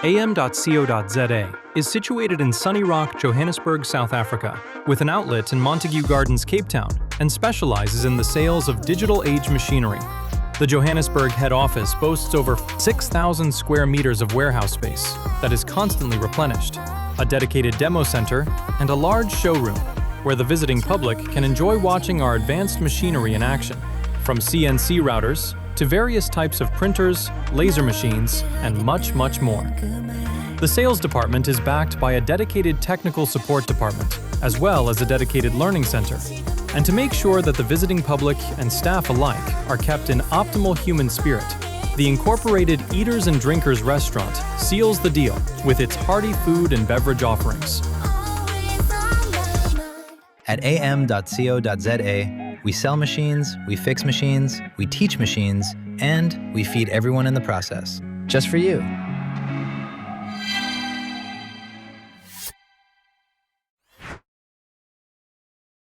AM.CO.ZA is situated in Sunny Rock, Johannesburg, South Africa, with an outlet in Montague Gardens, Cape Town, and specializes in the sales of digital age machinery. The Johannesburg head office boasts over 6,000 square meters of warehouse space that is constantly replenished, a dedicated demo center, and a large showroom where the visiting public can enjoy watching our advanced machinery in action, from CNC routers to various types of printers, laser machines, and much, much more. The sales department is backed by a dedicated technical support department, as well as a dedicated learning center. And to make sure that the visiting public and staff alike are kept in optimal human spirit, the incorporated Eaters and Drinkers restaurant seals the deal with its hearty food and beverage offerings. At AM.CO.ZA, we sell machines, we fix machines, we teach machines, and we feed everyone in the process. Just for you.